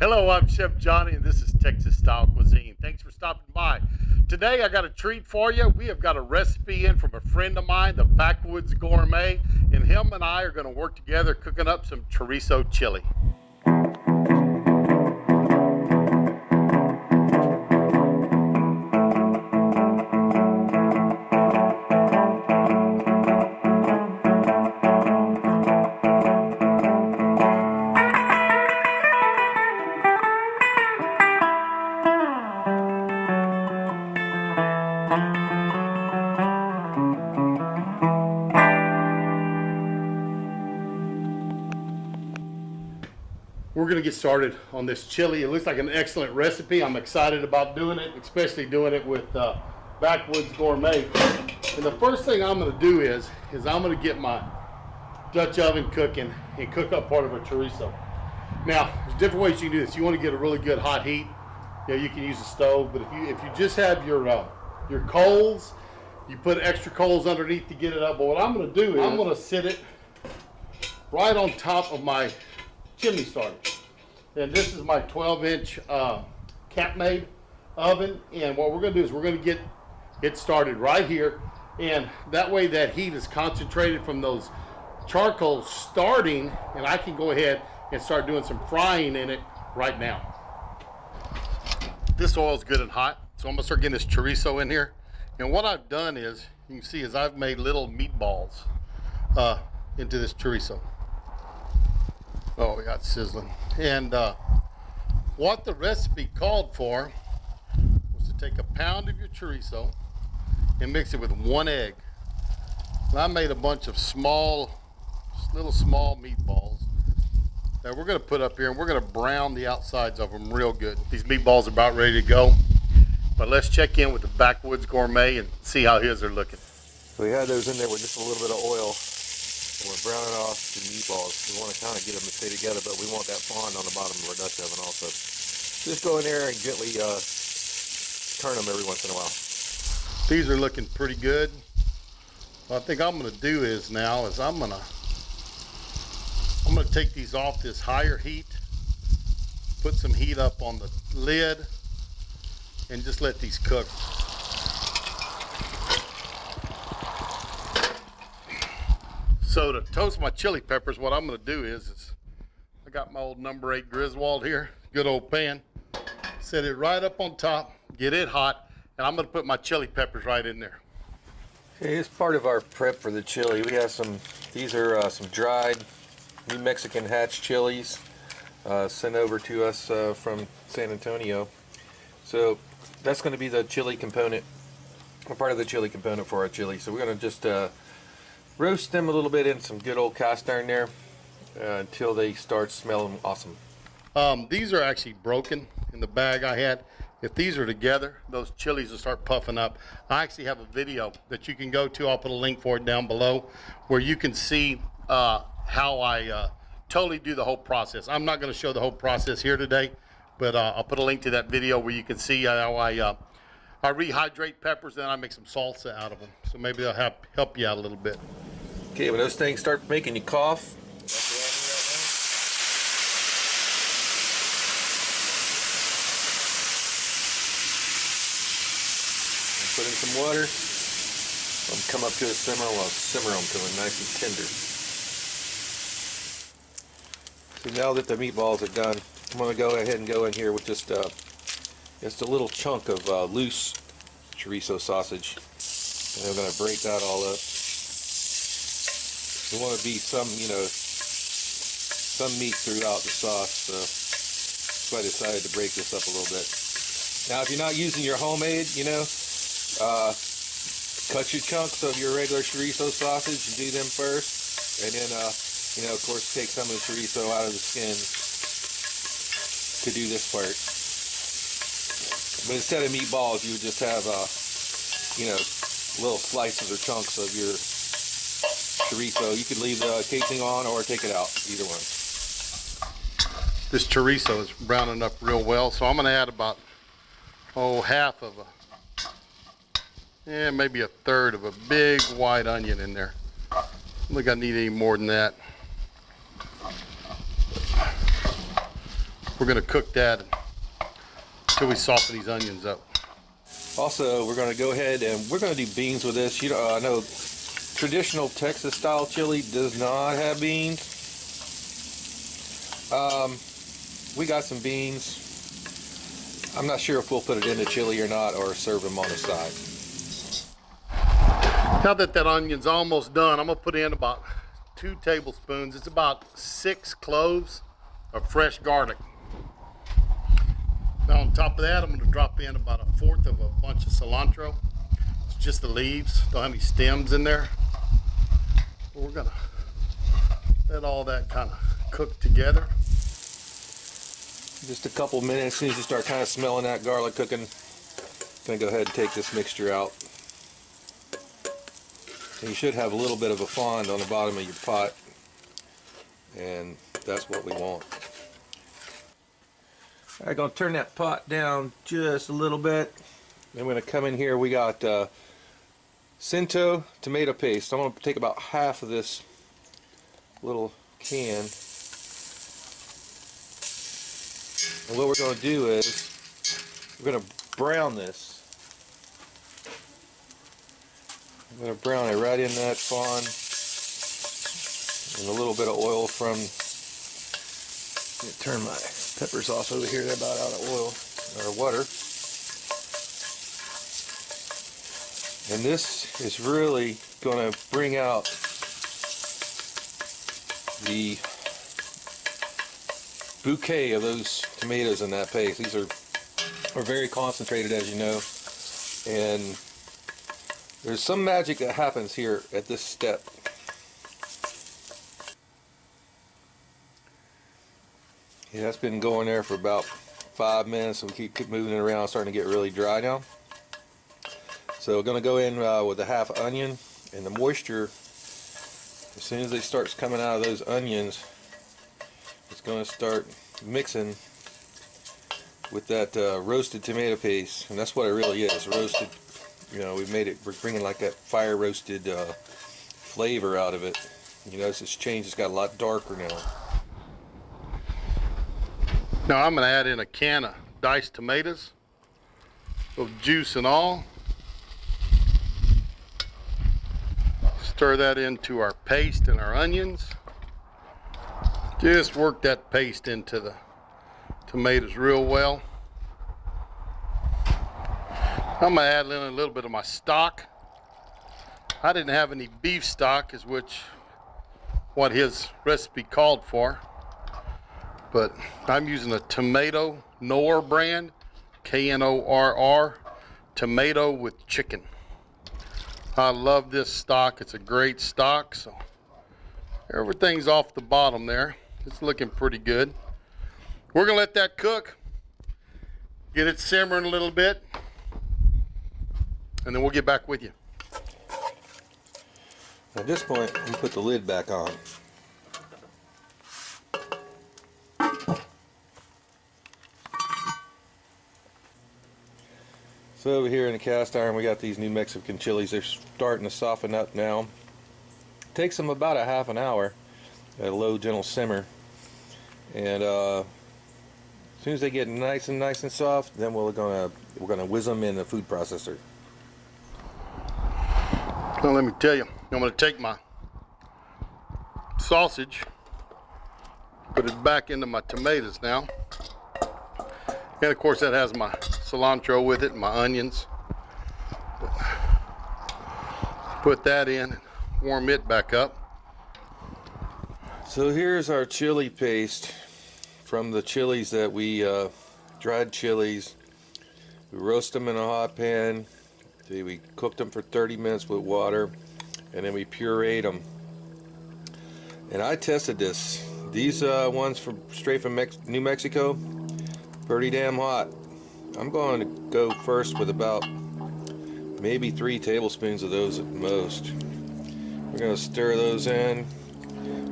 Hello, I'm Chef Johnny, and this is Texas Style Cuisine. Thanks for stopping by. Today, I got a treat for you. We have got a recipe in from a friend of mine, the Backwoods Gourmet, and him and I are going to work together cooking up some Chorizo Chile. We're going to get started on this chili. It looks like an excellent recipe. I'm excited about doing it, especially doing it with Backwoods Gourmet. And the first thing I'm going to do is I'm going to get my Dutch oven cooking and cook up part of a chorizo. Now, there's different ways you can do this. You want to get a really good hot heat. You can use a stove, but if you just have your coals, you put extra coals underneath to get it up. But what I'm going to do is I'm going to sit it right on top of my chimney starter. And this is my 12-inch cap-made oven. And what we're going to do is we're going to get it started right here. And that way that heat is concentrated from those charcoals starting, and I can go ahead and start doing some frying in it right now. This oil is good and hot, so I'm going to start getting this chorizo in here. And what I've done is, you can see, is I've made little meatballs into this chorizo. Oh, we got sizzling. And what the recipe called for was to take a pound of your chorizo and mix it with 1 egg. And I made a bunch of little small meatballs that we're going to put up here, and we're going to brown the outsides of them real good. These meatballs are about ready to go, but let's check in with the Backwoods Gourmet and see how his are looking. So we had those in there with just a little bit of oil. And we're browning off the meatballs. We want to kind of get them to stay together, but we want that fond on the bottom of our Dutch oven also. Just go in there and gently turn them every once in a while. These are looking pretty good. What I think I'm going to do is I'm going to take these off this higher heat, put some heat up on the lid, and just let these cook. So to toast my chili peppers, what I'm going to do is I got my old number 8 Griswold here, good old pan. Set it right up on top, get it hot, and I'm going to put my chili peppers right in there. Okay, it's part of our prep for the chili. We have these are some dried New Mexican hatch chilies sent over to us from San Antonio. So that's going to be the chili component, or part of the chili component for our chili. So we're going to just roast them a little bit in some good old cast iron there until they start smelling awesome. These are actually broken in the bag I had. If these are together, those chilies will start puffing up. I actually have a video that you can go to. I'll put a link for it down below where you can see how I totally do the whole process. I'm not going to show the whole process here today, but I'll put a link to that video where you can see how I rehydrate peppers, and I make some salsa out of them. So maybe they'll help you out a little bit. Okay, when those things start making you cough, put in some water. Let them come up to a simmer. We'll simmer them till they're nice and tender. So now that the meatballs are done, I'm going to go ahead and go in here with just a little chunk of loose chorizo sausage. And I'm going to break that all up. There want to be some meat throughout the sauce, so I decided to break this up a little bit. Now, if you're not using your homemade, cut your chunks of your regular chorizo sausage and do them first, and then, of course, take some of the chorizo out of the skin to do this part. But instead of meatballs, you would just have, little slices or chunks of your chorizo. You could leave the casing on or take it out, either one. This chorizo is browning up real well, so I'm going to add about half of maybe a third of a big white onion in there. I don't think I need any more than that. we're gonna cook that until we soften these onions up. Also, we're going to go ahead and we're going to do beans with this. You know, I know traditional Texas style chili does not have beans. We got some beans. I'm not sure if we'll put it in the chili or not, or serve them on the side. Now that that onion's almost done, I'm gonna put in about 2 tablespoons. It's about 6 cloves of fresh garlic. Now on top of that, I'm gonna drop in about 1/4 of a bunch of cilantro. It's just the leaves, don't have any stems in there. We're gonna let all that kind of cook together. Just a couple minutes. As soon as you start kind of smelling that garlic cooking, gonna go ahead and take this mixture out. And you should have a little bit of a fond on the bottom of your pot, and that's what we want. I'm gonna turn that pot down just a little bit. I'm gonna come in here. We got Cinto tomato paste. I'm gonna take about half of this little can. And what we're going to do is we're going to brown this. I'm going to brown it right in that fond, and a little bit of oil from. Let me turn my peppers off over here. They're about out of oil or water. And this is really going to bring out the bouquet of those tomatoes in that paste. These are very concentrated, as you know, and there's some magic that happens here at this step. Yeah, that's been going there for about 5 minutes, so we keep moving it around, starting to get really dry now. So we're going to go in with a half onion, and the moisture, as soon as it starts coming out of those onions, it's going to start mixing with that roasted tomato paste, and that's what it really is, roasted. You know, we're bringing like that fire roasted flavor out of it. You notice it's changed, it's got a lot darker now. Now I'm going to add in a can of diced tomatoes, with juice and all. Stir that into our paste and our onions. Just work that paste into the tomatoes real well. I'm going to add in a little bit of my stock. I didn't have any beef stock, is what his recipe called for. But I'm using a tomato Knorr brand, Knorr, tomato with chicken. I love this stock. It's a great stock. So everything's off the bottom there. It's looking pretty good. We're gonna let that cook, get it simmering a little bit, and then we'll get back with you. At this point, we put the lid back on. So over here in the cast iron, we got these New Mexican chilies. They're starting to soften up now. Takes them about a half an hour at a low, gentle simmer, and as soon as they get nice and soft, then we're gonna whiz them in the food processor. Well, let me tell you, I'm gonna take my sausage, put it back into my tomatoes now, and of course that has my cilantro with it and my onions. Put that in and warm it back up. So here's our chili paste from the chilies that we dried chilies. We roast them in a hot pan. We cooked them for 30 minutes with water, and then we pureed them. And I tested this. These ones straight from New Mexico, pretty damn hot. I'm going to go first with about maybe 3 tablespoons of those at most. We're going to stir those in.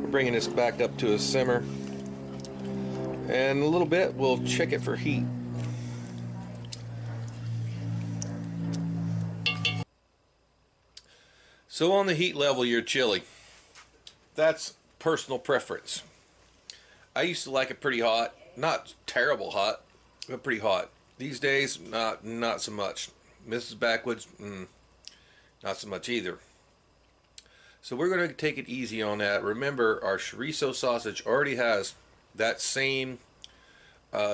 We're bringing this back up to a simmer, and in a little bit we'll check it for heat. So on the heat level of your chili, that's personal preference. I used to like it pretty hot. not terrible hot, but pretty hot. These days, not so much. Mrs. Backwoods, not so much either. So we're going to take it easy on that. Remember, our chorizo sausage already has that same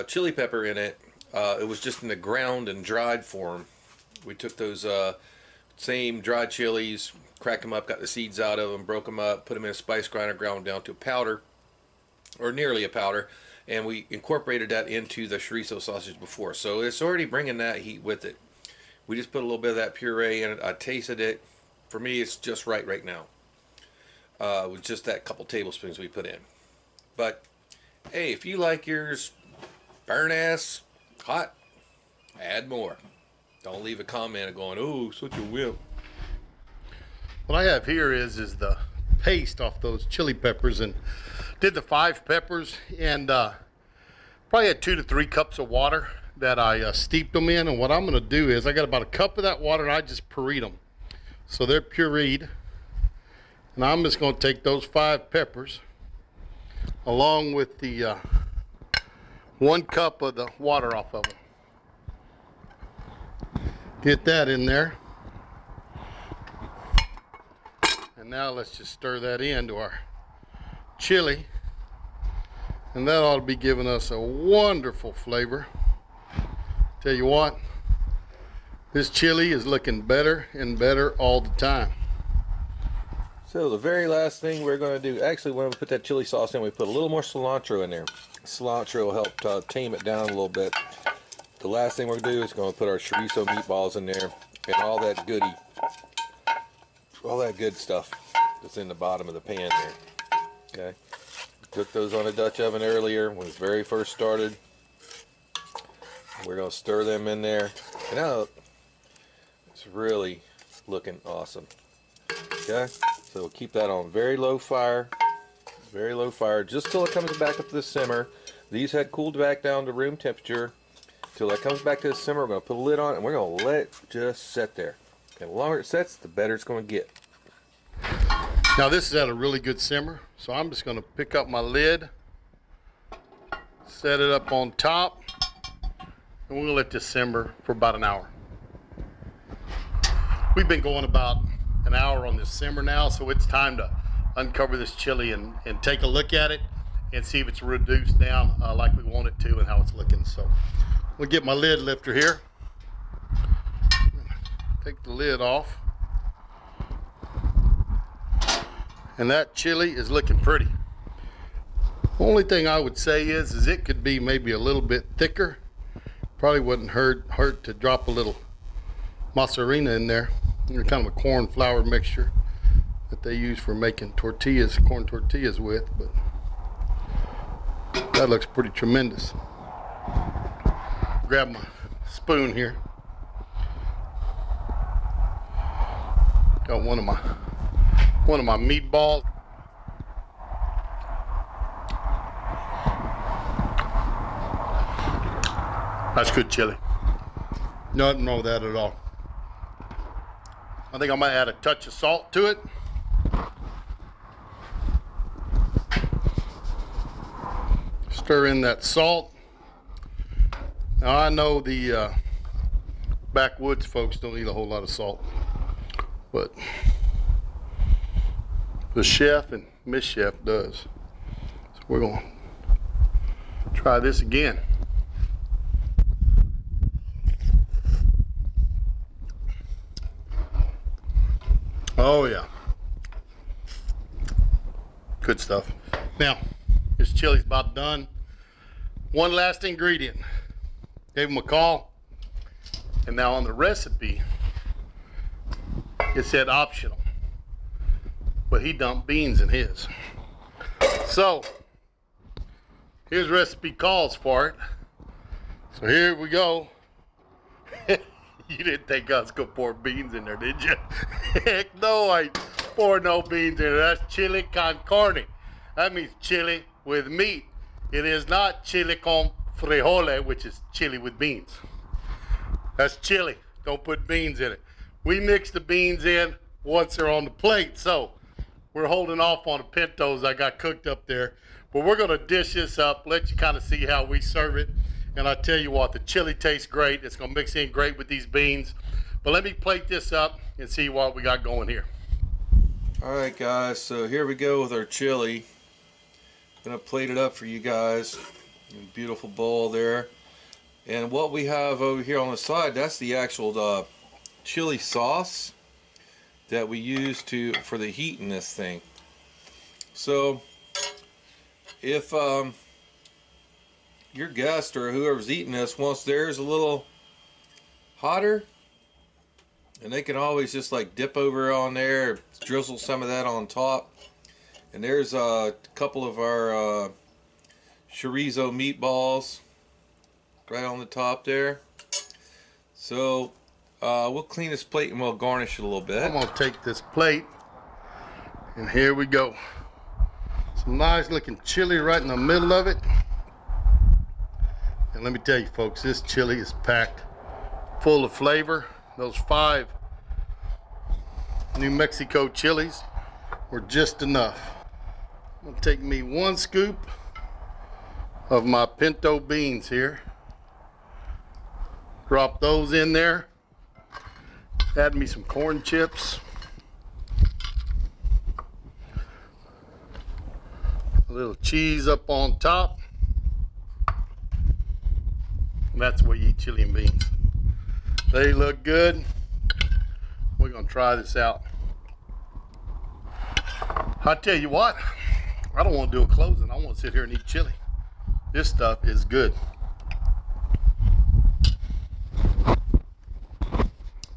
chili pepper in it. It was just in the ground and dried form. We took those same dried chilies, cracked them up, got the seeds out of them, broke them up, put them in a spice grinder, ground them down to a powder, or nearly a powder, and we incorporated that into the chorizo sausage before. So it's already bringing that heat with it. We just put a little bit of that puree in it. I tasted it. For me, it's just right now. With just that couple tablespoons we put in. But hey, if you like yours burn ass hot, add more. Don't leave a comment going, oh, such a wimp. What I have here is the paste off those chili peppers, and did the 5 peppers, and probably had 2 to 3 cups of water that I steeped them in. And what I'm going to do is I got about a cup of that water and I just pureed them. So they're pureed. And I'm just going to take those 5 peppers along with the 1 cup of the water off of them. Get that in there. And now let's just stir that into our chili. And that ought to be giving us a wonderful flavor. Tell you what, this chili is looking better and better all the time. So the very last thing we're going to do, actually when we put that chili sauce in, we put a little more cilantro in there. Cilantro will help tame it down a little bit. The last thing we're going to do is going to put our chorizo meatballs in there and all that goodie, all that good stuff that's in the bottom of the pan there. Okay, cooked those on a Dutch oven earlier when it very first started. We're going to stir them in there. And now it's really looking awesome. Okay, so we'll keep that on very low fire, just till it comes back up to the simmer. These had cooled back down to room temperature. Till it comes back to the simmer, we're going to put a lid on it, and we're going to let it just sit there. And the longer it sits, the better it's going to get. Now this is at a really good simmer, so I'm just going to pick up my lid, set it up on top, and we'll let this simmer for about an hour. We've been going about an hour on this simmer now, so it's time to uncover this chili and take a look at it and see if it's reduced down like we want it to and how it's looking. So we'll get my lid lifter here, take the lid off, and that chili is looking pretty. Only thing I would say is it could be maybe a little bit thicker. Probably wouldn't hurt to drop a little mozzarella in there. Kind of a corn flour mixture that they use for making tortillas, corn tortillas with, but that looks pretty tremendous. Grab my spoon here. Got one of my meatballs. That's good chili. Nothing wrong with that at all. I think I might add a touch of salt to it. Stir in that salt. Now I know the backwoods folks don't eat a whole lot of salt, but the chef and Miss Chef does. So we're gonna try this again. Oh yeah, good stuff. Now this chili's about done. One last ingredient. Gave him a call, and now on the recipe it said optional, but he dumped beans in his. So his recipe calls for it. So here we go. You didn't think I was gonna pour beans in there, did you? Heck no, I ain't pour no beans in there. That's chili con carne. That means chili with meat. It is not chili con frijole, which is chili with beans. That's chili. Don't put beans in it. We mix the beans in once they're on the plate. So we're holding off on the pintos I got cooked up there. But we're gonna dish this up, let you kind of see how we serve it. And I tell you what, the chili tastes great. It's gonna mix in great with these beans. But let me plate this up and see what we got going here. All right, guys, so here we go with our chili. Gonna plate it up for you guys. Beautiful bowl there. And what we have over here on the side, that's the actual chili sauce that we use for the heat in this thing. So if your guest or whoever's eating this wants theirs a little hotter, and they can always just like dip over on there, drizzle some of that on top. And there's a couple of our chorizo meatballs right on the top there. So we'll clean this plate and we'll garnish it a little bit. I'm gonna take this plate, and here we go. Some nice looking chili right in the middle of it. And let me tell you folks, this chili is packed full of flavor. Those 5 New Mexico chilies were just enough. I'm gonna take me 1 scoop of my pinto beans here. Drop those in there. Add me some corn chips. A little cheese up on top. And that's the way you eat chili and beans. They look good. We're gonna try this out. I tell you what, I don't want to do a closing. I want to sit here and eat chili. This stuff is good.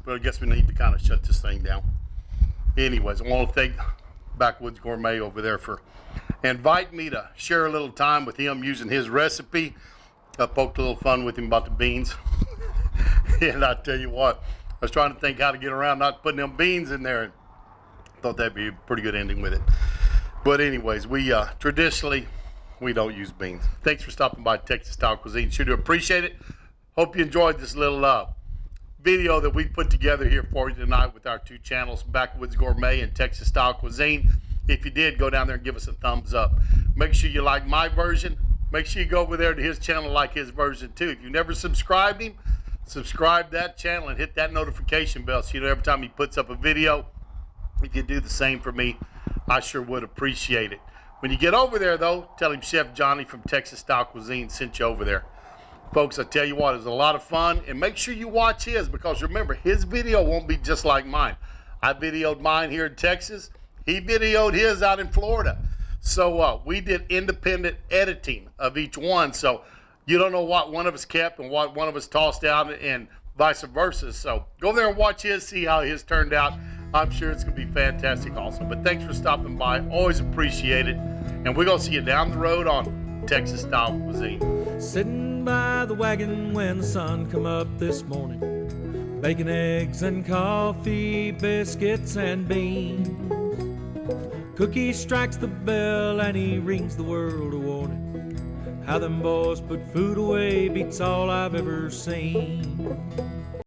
But I guess we need to kind of shut this thing down. Anyways, I want to thank Backwoods Gourmet over there for inviting me to share a little time with him using his recipe. I poked a little fun with him about the beans. And I tell you what, I was trying to think how to get around not putting them beans in there. Thought that'd be a pretty good ending with it. But anyways, we traditionally, we don't use beans. Thanks for stopping by Texas Style Cuisine. Sure do appreciate it. Hope you enjoyed this little video that we put together here for you tonight with our 2 channels, Backwoods Gourmet and Texas Style Cuisine. If you did, go down there and give us a thumbs up. Make sure you like my version. Make sure you go over there to his channel, like his version too. If you've never subscribed him, subscribe that channel and hit that notification bell so you know every time he puts up a video. If you do the same for me, I sure would appreciate it. When you get over there though, tell him Chef Johnny from Texas Style Cuisine sent you over there. Folks, I tell you what, it was a lot of fun, and make sure you watch his, because remember, his video won't be just like mine. I videoed mine here in Texas. He videoed his out in Florida. So we did independent editing of each one, so you don't know what one of us kept and what one of us tossed out, and vice versa. So go there and watch his, see how his turned out. I'm sure it's going to be fantastic also. But thanks for stopping by. Always appreciate it. And we're going to see you down the road on Texas Style Cuisine. Sitting by the wagon when the sun come up this morning, bacon, eggs, and coffee, biscuits, and beans. Cookie strikes the bell and he rings the world a warning. How them boys put food away beats all I've ever seen.